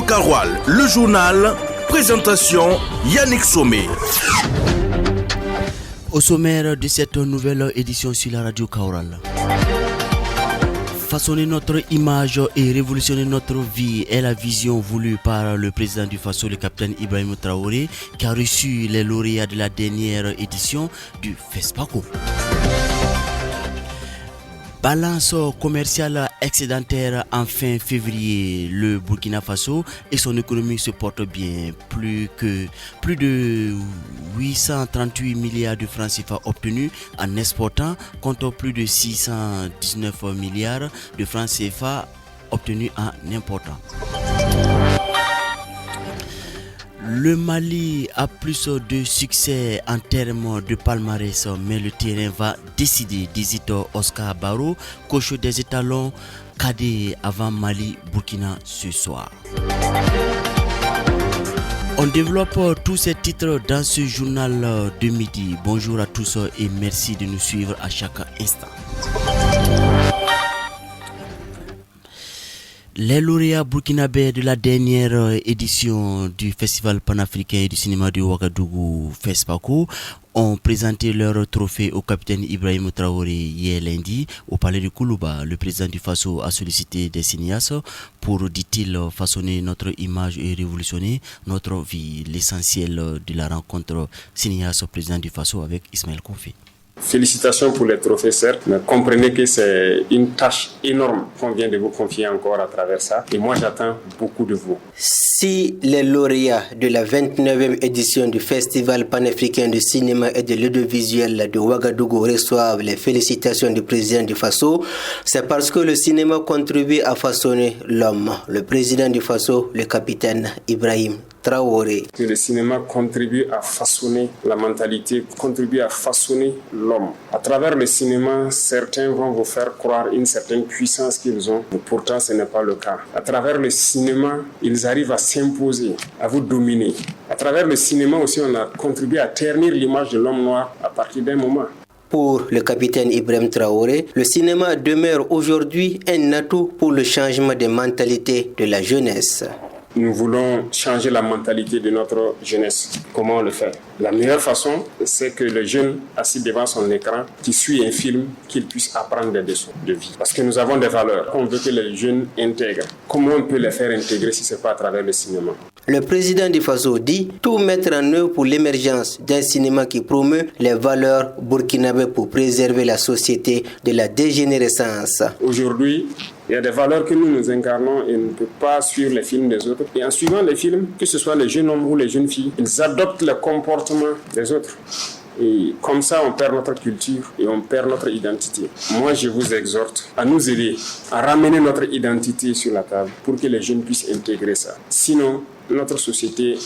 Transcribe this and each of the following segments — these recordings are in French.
Karoual, le journal, présentation Yannick Sommet. Au sommaire de cette nouvelle édition sur la radio Karoual. Façonner notre image et révolutionner notre vie est la vision voulue par le président du Faso, le capitaine Ibrahim Traoré, qui a reçu les lauréats de la dernière édition du FESPACO. Balance commerciale excédentaire en fin février, le Burkina Faso et son économie se portent bien. Plus de 838 milliards de francs CFA obtenus en exportant contre plus de 619 milliards de francs CFA obtenus en important. Le Mali a plus de succès en termes de palmarès, mais le terrain va décider, dit Oscar Barrow, coach des étalons cadets avant Mali-Burkina ce soir. On développe tous ces titres dans ce journal de midi. Bonjour à tous et merci de nous suivre à chaque instant. Les lauréats burkinabés de la dernière édition du Festival panafricain du cinéma de Ouagadougou, FESPACO, ont présenté leur trophée au capitaine Ibrahim Traoré hier lundi au palais de Koulouba. Le président du Faso a sollicité des cinéastes pour, dit-il, façonner notre image et révolutionner notre vie. L'essentiel de la rencontre cinéaste-président du Faso avec Ismaël Koufé. Félicitations pour les trophées, certes, mais comprenez que c'est une tâche énorme qu'on vient de vous confier encore à travers ça. Et moi, j'attends beaucoup de vous. Si les lauréats de la 29e édition du Festival panafricain du cinéma et de l'audiovisuel de Ouagadougou reçoivent les félicitations du président du Faso, c'est parce que le cinéma contribue à façonner l'homme. Le président du Faso, le capitaine Ibrahim Traoré. Que le cinéma contribue à façonner la mentalité, contribue à façonner l'homme. À travers le cinéma, certains vont vous faire croire une certaine puissance qu'ils ont, mais pourtant ce n'est pas le cas. À travers le cinéma, ils arrivent à s'imposer, à vous dominer. À travers le cinéma aussi, on a contribué à ternir l'image de l'homme noir à partir d'un moment. Pour le capitaine Ibrahim Traoré, le cinéma demeure aujourd'hui un atout pour le changement des mentalités de la jeunesse. Nous voulons changer la mentalité de notre jeunesse. Comment on le fait? La meilleure façon, c'est que le jeune assis devant son écran, qui suit un film, qu'il puisse apprendre des leçons de vie. Parce que nous avons des valeurs qu'on veut que les jeunes intègrent. Comment on peut les faire intégrer si ce n'est pas à travers le cinéma? Le président du Faso dit tout mettre en œuvre pour l'émergence d'un cinéma qui promeut les valeurs burkinabées pour préserver la société de la dégénérescence. Aujourd'hui, il y a des valeurs que nous incarnons et on ne peut pas suivre les films des autres. Et en suivant les films, que ce soit les jeunes hommes ou les jeunes filles, ils adoptent le comportement des autres. Et comme ça, on perd notre culture et on perd notre identité. Moi, je vous exhorte à nous aider à ramener notre identité sur la table pour que les jeunes puissent intégrer ça. Sinon, notre société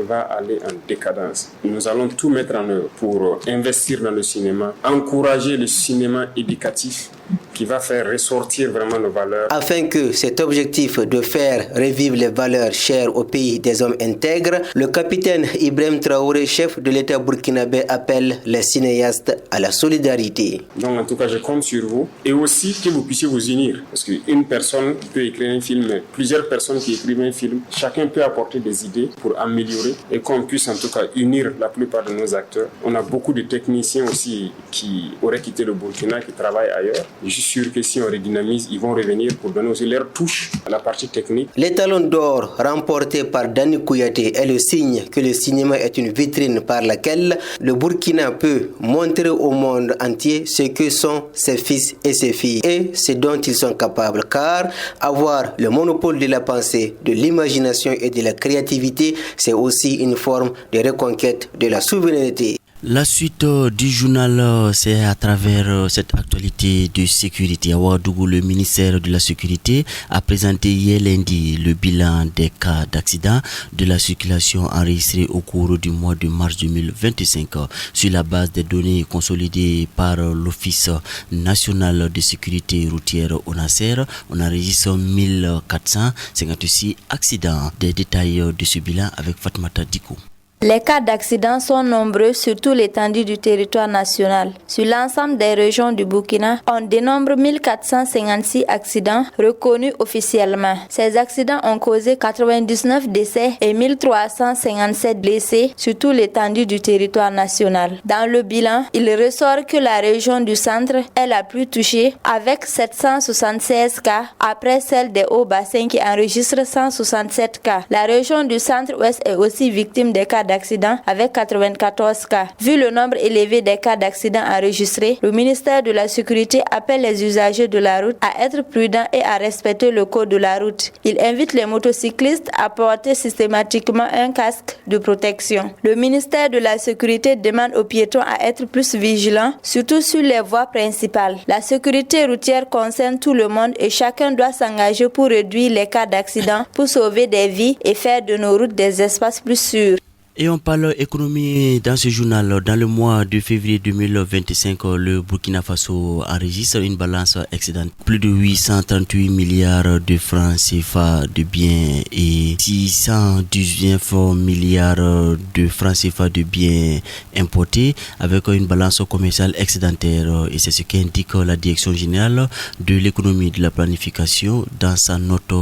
va aller en décadence. Nous allons tout mettre en œuvre pour investir dans le cinéma, encourager le cinéma éducatif qui va faire ressortir vraiment nos valeurs. Afin que cet objectif de faire revivre les valeurs chères au pays des hommes intègres, le capitaine Ibrahim Traoré, chef de l'État burkinabé, appelle les cinéastes à la solidarité. Donc en tout cas, je compte sur vous et aussi que vous puissiez vous unir. Parce qu'une personne peut écrire un film, mais plusieurs personnes qui écrivent un film, chacun peut apporter des idées pour améliorer et qu'on puisse en tout cas unir la plupart de nos acteurs. On a beaucoup de techniciens aussi qui auraient quitté le Burkina, qui travaillent ailleurs. Je suis sûr que si on redynamise, ils vont revenir pour donner aussi leur touche à la partie technique. L'étalon d'or remporté par Dani Kouyaté est le signe que le cinéma est une vitrine par laquelle le Burkina peut montrer au monde entier ce que sont ses fils et ses filles et ce dont ils sont capables. Car avoir le monopole de la pensée, de l'imagination et de la créativité, c'est aussi une forme de reconquête de la souveraineté. La suite du journal, c'est à travers cette actualité de sécurité. À Ouagadougou, le ministère de la Sécurité a présenté hier lundi le bilan des cas d'accident de la circulation enregistrés au cours du mois de mars 2025. Sur la base des données consolidées par l'Office national de sécurité routière ONASER, on enregistre 1456 accidents. Des détails de ce bilan avec Fatmata Diko. Les cas d'accidents sont nombreux sur toute l'étendue du territoire national. Sur l'ensemble des régions du Burkina, on dénombre 1456 accidents reconnus officiellement. Ces accidents ont causé 99 décès et 1357 blessés sur toute l'étendue du territoire national. Dans le bilan, il ressort que la région du centre est la plus touchée avec 776 cas après celle des hauts-bassins qui enregistre 167 cas. La région du centre-ouest est aussi victime des cas d'accident avec 94 cas. Vu le nombre élevé des cas d'accident enregistrés, le ministère de la Sécurité appelle les usagers de la route à être prudents et à respecter le code de la route. Il invite les motocyclistes à porter systématiquement un casque de protection. Le ministère de la Sécurité demande aux piétons à être plus vigilants, surtout sur les voies principales. La sécurité routière concerne tout le monde et chacun doit s'engager pour réduire les cas d'accident, pour sauver des vies et faire de nos routes des espaces plus sûrs. Et on parle économie dans ce journal. Dans le mois de février 2025, le Burkina Faso enregistre une balance excédente. Plus de 838 milliards de francs CFA de biens et 619 milliards de francs CFA de biens importés avec une balance commerciale excédentaire. Et c'est ce qu'indique la Direction générale de l'économie et de la planification dans sa note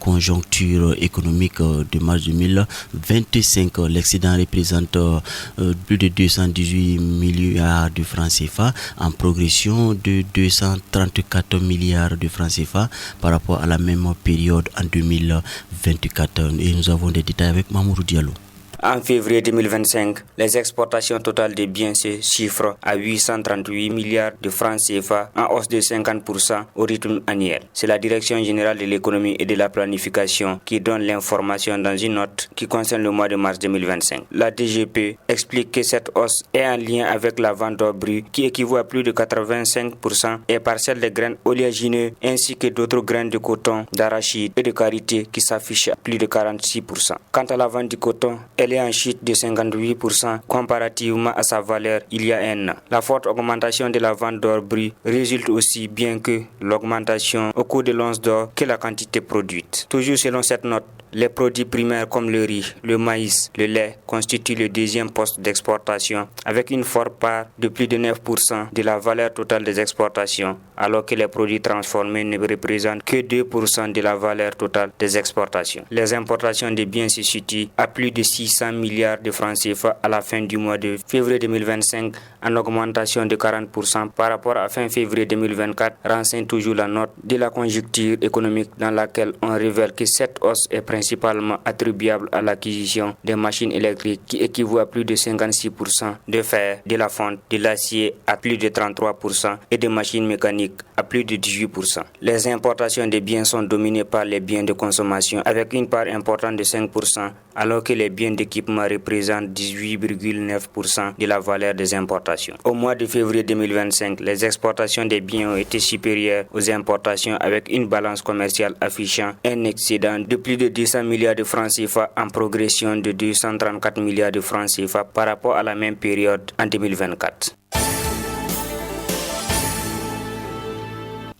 conjoncture économique de mars 2025. L'excédent représente plus de 218 milliards de francs CFA en progression de 234 milliards de francs CFA par rapport à la même période en 2024. Et nous avons des détails avec Mamoudou Diallo. En février 2025, les exportations totales de biens se chiffrent à 838 milliards de francs CFA, en hausse de 50% au rythme annuel. C'est la Direction générale de l'économie et de la planification qui donne l'information dans une note qui concerne le mois de mars 2025. La DGP explique que cette hausse est en lien avec la vente d'or brut qui équivaut à plus de 85% et par celle des graines oléagineux ainsi que d'autres graines de coton, d'arachide et de karité qui s'affichent à plus de 46%. Quant à la vente du coton, elle est en chute de 58% comparativement à sa valeur il y a un an. La forte augmentation de la vente d'or brut résulte aussi bien que l'augmentation au cours de l'once d'or que la quantité produite. Toujours selon cette note, les produits primaires comme le riz, le maïs, le lait constituent le deuxième poste d'exportation avec une forte part de plus de 9% de la valeur totale des exportations, alors que les produits transformés ne représentent que 2% de la valeur totale des exportations. Les importations de biens se situent à plus de 600 milliards de francs CFA à la fin du mois de février 2025, en augmentation de 40% par rapport à fin février 2024, renseigne toujours la note de la conjoncture économique dans laquelle on révèle que cette hausse est principalement attribuable à l'acquisition des machines électriques qui équivaut à plus de 56%, de fer, de la fonte, de l'acier à plus de 33% et de machines mécaniques à plus de 18%. Les importations de biens sont dominées par les biens de consommation avec une part importante de 5%, alors que les biens d'équipement représentent 18,9% de la valeur des importations. Au mois de février 2025, les exportations des biens ont été supérieures aux importations avec une balance commerciale affichant un excédent de plus de 200 milliards de francs CFA en progression de 234 milliards de francs CFA par rapport à la même période en 2024.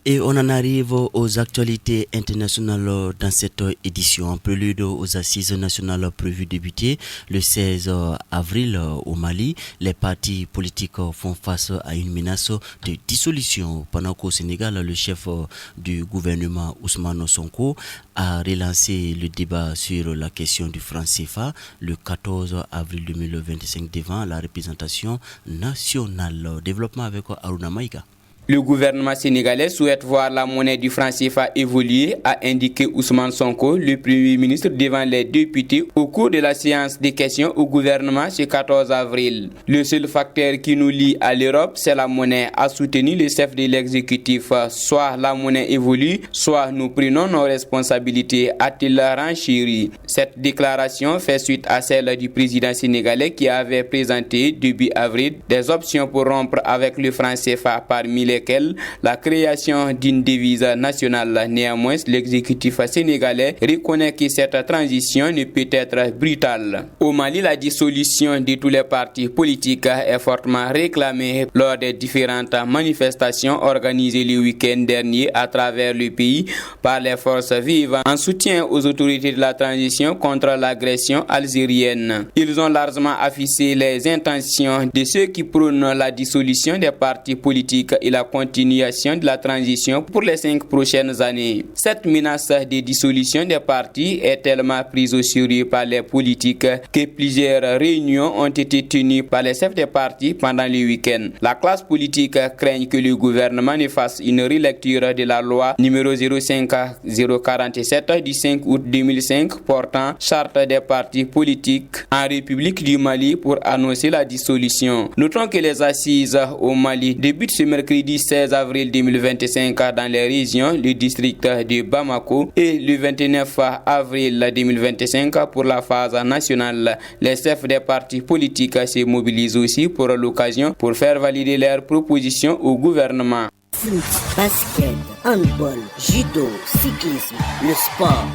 Et on en arrive aux actualités internationales dans cette édition. En prélude aux assises nationales prévues débuter le 16 avril au Mali, les partis politiques font face à une menace de dissolution. Pendant qu'au Sénégal, le chef du gouvernement Ousmane Sonko a relancé le débat sur la question du franc CFA le 14 avril 2025 devant la représentation nationale. Développement avec Aruna Maïga. Le gouvernement sénégalais souhaite voir la monnaie du franc CFA évoluer, a indiqué Ousmane Sonko, le Premier ministre, devant les députés au cours de la séance des questions au gouvernement ce 14 avril. Le seul facteur qui nous lie à l'Europe, c'est la monnaie, a soutenu le chef de l'exécutif. Soit la monnaie évolue, soit nous prenons nos responsabilités, a-t-il renchéri. Cette déclaration fait suite à celle du président sénégalais qui avait présenté début avril des options pour rompre avec le franc CFA, parmi les lesquelles la création d'une devise nationale. Néanmoins, l'exécutif sénégalais reconnaît que cette transition ne peut être brutale. Au Mali, la dissolution de tous les partis politiques est fortement réclamée lors des différentes manifestations organisées le week-end dernier à travers le pays par les forces vives en soutien aux autorités de la transition contre l'agression algérienne. Ils ont largement affiché les intentions de ceux qui prônent la dissolution des partis politiques et la continuation de la transition pour les 5 prochaines années. Cette menace de dissolution des partis est tellement prise au sérieux par les politiques que plusieurs réunions ont été tenues par les chefs des partis pendant le week-end. La classe politique craint que le gouvernement ne fasse une relecture de la loi numéro 05047 du 5 août 2005 portant charte des partis politiques en République du Mali pour annoncer la dissolution. Notons que les assises au Mali débutent ce mercredi 16 avril 2025 dans les régions du district de Bamako et le 29 avril 2025 pour la phase nationale. Les chefs des partis politiques se mobilisent aussi pour l'occasion pour faire valider leurs propositions au gouvernement. Foot, basket, handball, judo, cyclisme, le sport.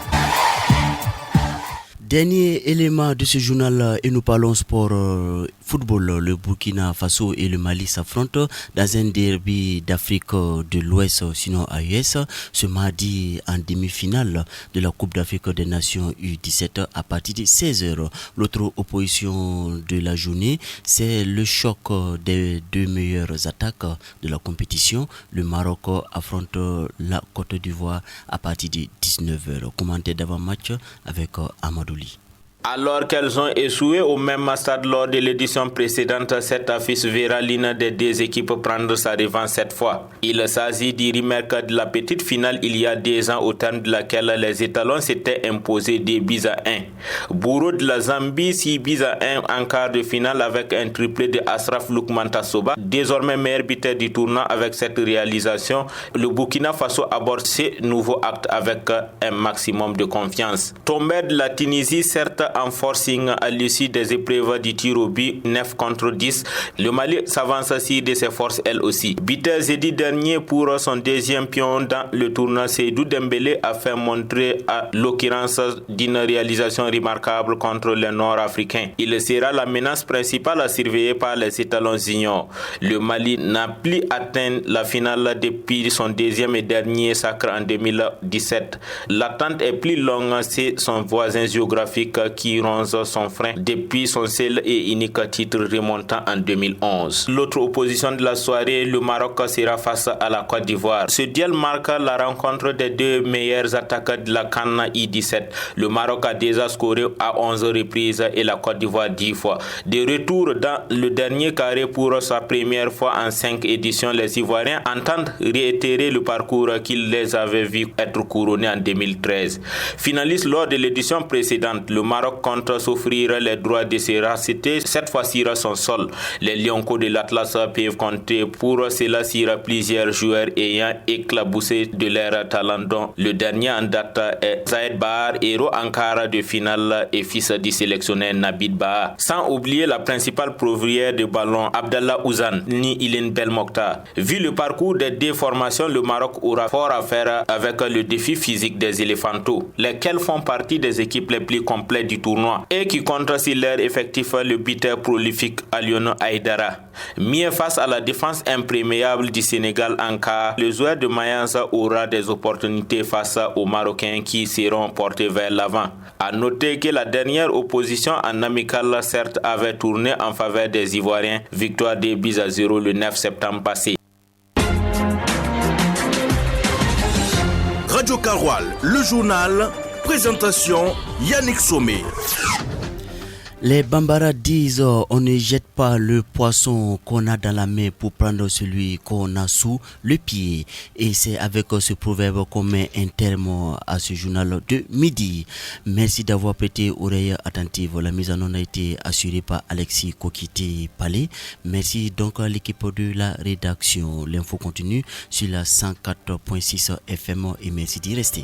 Dernier élément de ce journal et nous parlons sport football. Le Burkina Faso et le Mali s'affrontent dans un derby d'Afrique de l'Ouest, sinon AES, ce mardi en demi-finale de la Coupe d'Afrique des Nations U17 à partir de 16h. L'autre opposition de la journée, c'est le choc des 2 meilleures attaques de la compétition. Le Maroc affronte la Côte d'Ivoire à partir de 19h. Commenté d'avant-match avec Amadouli. Alors qu'elles ont échoué au même stade lors de l'édition précédente, cette affiche verra l'une des 2 équipes prendre sa revanche cette fois. Il s'agit du remake de la petite finale il y a 2 ans au terme de laquelle les étalons s'étaient imposés 2-1. Bourreau de la Zambie, 6-1 en quart de finale avec un triplé de Ashraf Lukman Tassoba, désormais meilleur buteur du tournoi. Avec cette réalisation, le Burkina Faso aborde ce nouveau acte avec un maximum de confiance. Tombé de la Tunisie, certes en forcing à l'issue des épreuves du tir au but 9 contre 10, le Mali s'avance ainsi de ses forces elle aussi. Buteur jeudi dernier pour son 2e pion dans le tournoi, Seydou Dembélé a fait montrer à l'occurrence d'une réalisation remarquable contre les Nord-Africains. Il sera la menace principale à surveiller par les étalons juniors. Le Mali n'a plus atteint la finale depuis son 2e et dernier sacre en 2017. L'attente est plus longue, c'est son voisin géographique qui ronge son frein depuis son seul et unique titre remontant en 2011. L'autre opposition de la soirée, le Maroc sera face à la Côte d'Ivoire. Ce duel marque la rencontre des 2 meilleurs attaquants de la CAN I-17. Le Maroc a déjà scoré à 11 reprises et la Côte d'Ivoire 10 fois. De retour dans le dernier carré pour sa première fois en 5 éditions, les Ivoiriens entendent réitérer le parcours qu'ils les avaient vus être couronnés en 2013. Finaliste lors de l'édition précédente, le Maroc compte s'offrir les droits de se racheter cette fois-ci sur son sol. Les Lioncos de l'Atlas peuvent compter pour cela sur plusieurs joueurs ayant éclaboussé de leur talent, dont le dernier en date est Zaid Bahar, héros en quart de finale et fils du sélectionneur Nabid Bahar. Sans oublier la principale provrière de ballon, Abdallah Ouzan, ni Ilen Belmokhtar. Vu le parcours des 2 formations, le Maroc aura fort à faire avec le défi physique des éléphantaux, lesquels font partie des équipes les plus complètes du tournoi et qui comptent sur leur effectif le buteur prolifique Alioune Aïdara. Mieux face à la défense impréméable du Sénégal en cas, le joueur de Mayence aura des opportunités face aux Marocains qui seront portés vers l'avant. A noter que la dernière opposition en amical certes avait tourné en faveur des Ivoiriens, victoire 2-0 le 9 septembre passé. Radio Karoual, le journal, présentation Yannick Sommet. Les Bambara disent on ne jette pas le poisson qu'on a dans la main pour prendre celui qu'on a sous le pied. Et c'est avec ce proverbe qu'on met un terme à ce journal de midi. Merci d'avoir prêté oreille attentive. La mise en onde a été assurée par Alexis Kokité Palais. Merci donc à l'équipe de la rédaction. L'info continue sur la 104.6 FM et merci d'y rester.